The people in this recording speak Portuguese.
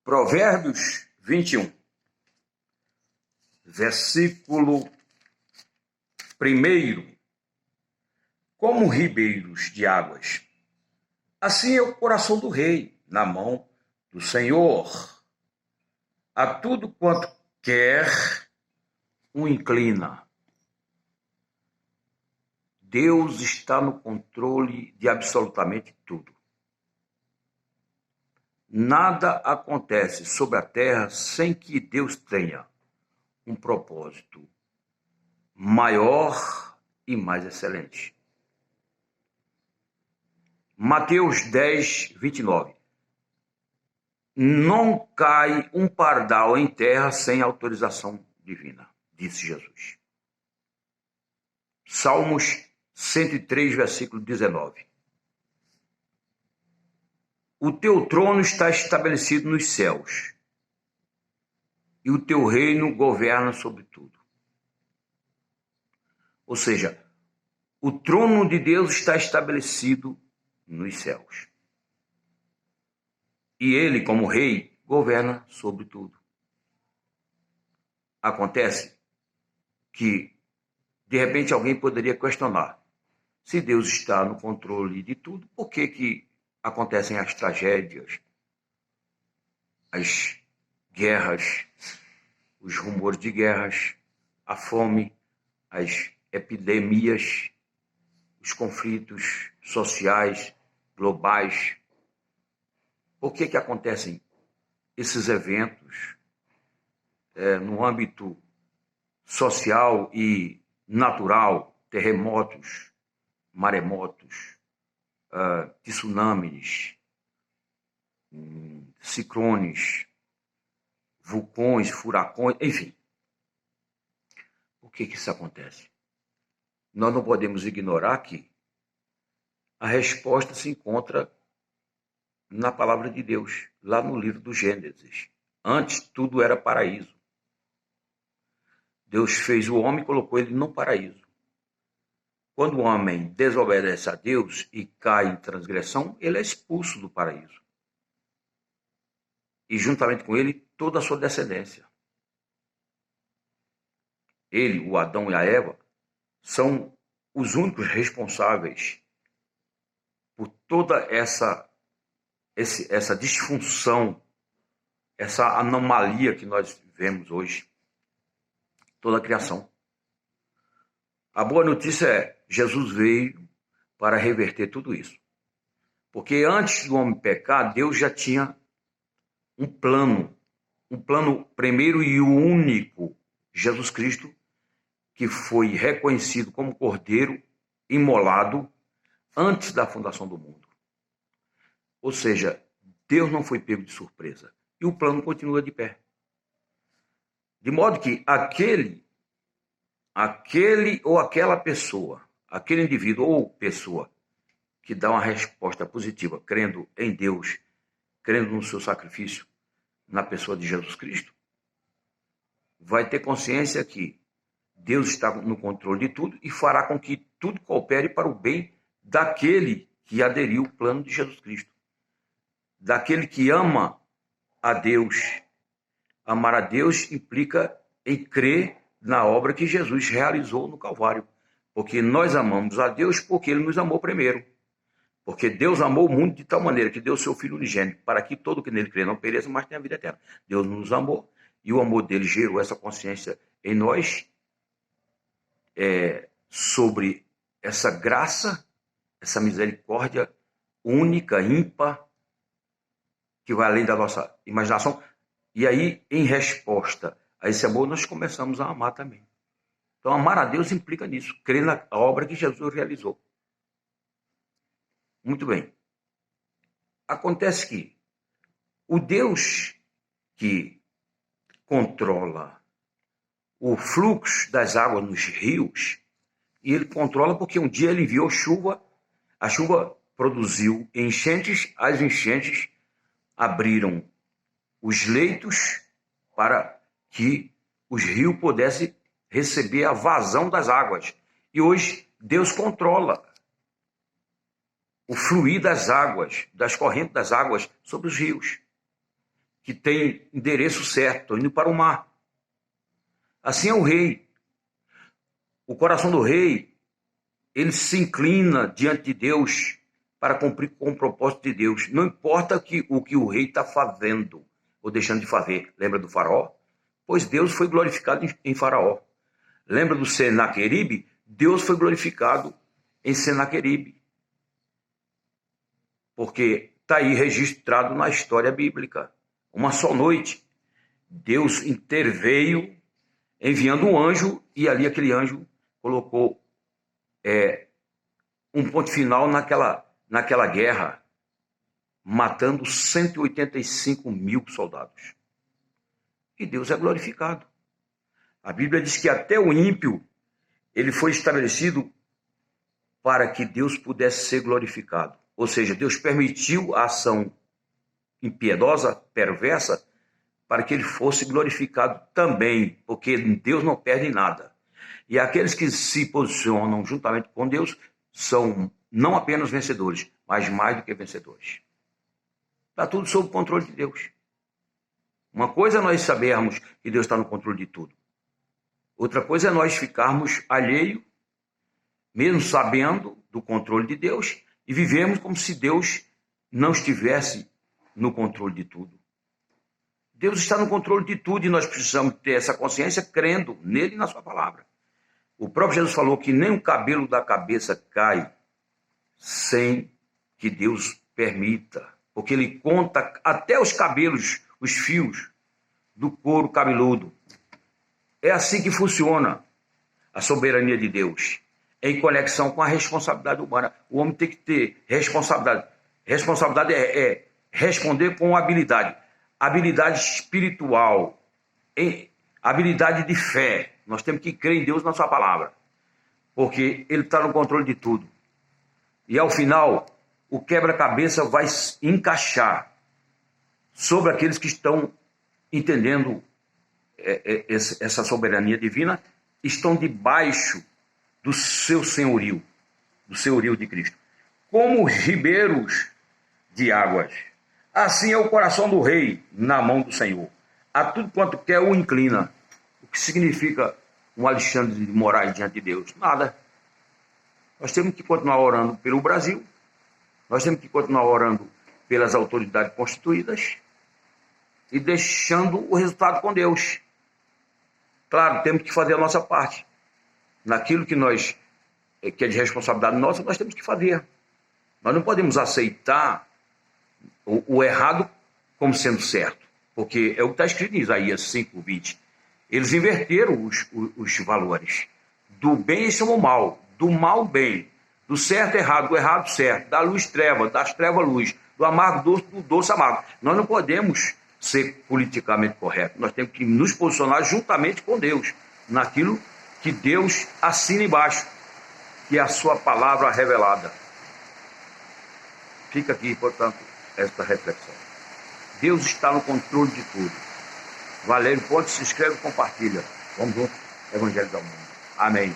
Provérbios 21, versículo 1. Como ribeiros de águas, assim é o coração do rei na mão do Senhor. A tudo quanto quer o inclina. Deus está no controle de absolutamente tudo. Nada acontece sobre a terra sem que Deus tenha um propósito maior e mais excelente. Mateus 10, 29. Não cai um pardal em terra sem autorização divina, disse Jesus. Salmos 103, versículo 19. O teu trono está estabelecido nos céus, e o teu reino governa sobre tudo. Ou seja, o trono de Deus está estabelecido nos céus. E ele, como rei, governa sobre tudo. Acontece que, de repente, alguém poderia questionar: se Deus está no controle de tudo, por que acontecem as tragédias, as guerras, os rumores de guerras, a fome, as epidemias, os conflitos sociais, globais? Por que acontecem esses eventos no âmbito social e natural, terremotos, maremotos, tsunamis, ciclones, vulcões, furacões, enfim. Por que isso acontece? Nós não podemos ignorar que a resposta se encontra na palavra de Deus, lá no livro do Gênesis. Antes, tudo era paraíso. Deus fez o homem e colocou ele no paraíso. Quando o homem desobedece a Deus e cai em transgressão, ele é expulso do paraíso. E juntamente com ele, toda a sua descendência. Ele, o Adão e a Eva, são os únicos responsáveis por toda essa disfunção, essa anomalia que nós vemos hoje, toda a criação. A boa notícia é: Jesus veio para reverter tudo isso. Porque antes do homem pecar, Deus já tinha um plano primeiro e único, Jesus Cristo, que foi reconhecido como Cordeiro imolado antes da fundação do mundo. Ou seja, Deus não foi pego de surpresa. E o plano continua de pé. De modo que aquele ou aquela pessoa, aquele indivíduo ou pessoa que dá uma resposta positiva, crendo em Deus, crendo no seu sacrifício, na pessoa de Jesus Cristo, vai ter consciência que Deus está no controle de tudo e fará com que tudo coopere para o bem daquele que aderiu ao plano de Jesus Cristo. Daquele que ama a Deus. Amar a Deus implica em crer na obra que Jesus realizou no Calvário. Porque nós amamos a Deus porque Ele nos amou primeiro. Porque Deus amou o mundo de tal maneira que deu o seu Filho unigênito, para que todo que nele crê não pereça, mas tenha vida eterna. Deus nos amou, e o amor dele gerou essa consciência em nós, sobre essa graça, essa misericórdia única, ímpar, que vai além da nossa imaginação. E aí, em resposta a esse amor, nós começamos a amar também. Então, amar a Deus implica nisso, crer na obra que Jesus realizou. Muito bem. Acontece que o Deus que controla o fluxo das águas nos rios, e ele controla porque um dia ele enviou chuva, a chuva produziu enchentes, as enchentes abriram os leitos para que os rios pudessem receber a vazão das águas. E hoje Deus controla o fluir das águas, das correntes das águas sobre os rios, que tem endereço certo, estou indo para o mar. Assim é o rei. O coração do rei, ele se inclina diante de Deus para cumprir com o propósito de Deus. Não importa o que o rei está fazendo ou deixando de fazer. Lembra do faraó? Pois Deus foi glorificado em faraó. Lembra do Senaqueribe? Deus foi glorificado em Senaqueribe. Porque está aí registrado na história bíblica. Uma só noite, Deus interveio enviando um anjo, e ali aquele anjo colocou um ponto final naquela guerra, matando 185 mil soldados. E Deus é glorificado. A Bíblia diz que até o ímpio, ele foi estabelecido para que Deus pudesse ser glorificado. Ou seja, Deus permitiu a ação impiedosa, perversa, para que ele fosse glorificado também, porque Deus não perde nada. E aqueles que se posicionam juntamente com Deus são não apenas vencedores, mas mais do que vencedores. Está tudo sob o controle de Deus. Uma coisa é nós sabermos que Deus está no controle de tudo. Outra coisa é nós ficarmos alheios, mesmo sabendo do controle de Deus, e vivemos como se Deus não estivesse no controle de tudo. Deus está no controle de tudo e nós precisamos ter essa consciência crendo nele e na sua palavra. O próprio Jesus falou que nem o cabelo da cabeça cai sem que Deus permita, porque ele conta até os cabelos, os fios do couro cabeludo. É assim que funciona a soberania de Deus, em conexão com a responsabilidade humana. O homem tem que ter responsabilidade. Responsabilidade é responder com habilidade. Habilidade espiritual, habilidade de fé. Nós temos que crer em Deus na sua palavra, porque ele está no controle de tudo. E ao final, o quebra-cabeça vai encaixar sobre aqueles que estão entendendo essa soberania divina, estão debaixo do seu senhorio, do senhorio de Cristo. Como os ribeiros de águas, assim é o coração do rei na mão do Senhor. A tudo quanto quer o inclina. O que significa um Alexandre de Moraes diante de Deus? Nada. Nós temos que continuar orando pelo Brasil. Nós temos que continuar orando pelas autoridades constituídas e deixando o resultado com Deus. Claro, temos que fazer a nossa parte. Naquilo que é de responsabilidade nossa, nós temos que fazer. Nós não podemos aceitar o errado como sendo certo, porque é o que está escrito em Isaías 5:20. Eles inverteram os valores. Do bem eles chamam mal, do mal bem, do certo errado, do errado certo, da luz treva, das trevas luz, do amargo doce, do doce amargo. Nós não podemos ser politicamente corretos, nós temos que nos posicionar juntamente com Deus, naquilo que Deus assina embaixo, que é a sua palavra revelada. Fica aqui, portanto, esta reflexão. Deus está no controle de tudo. Valério Ponte, se inscreve e compartilha. Vamos juntos, Evangelho do Mundo. Amém.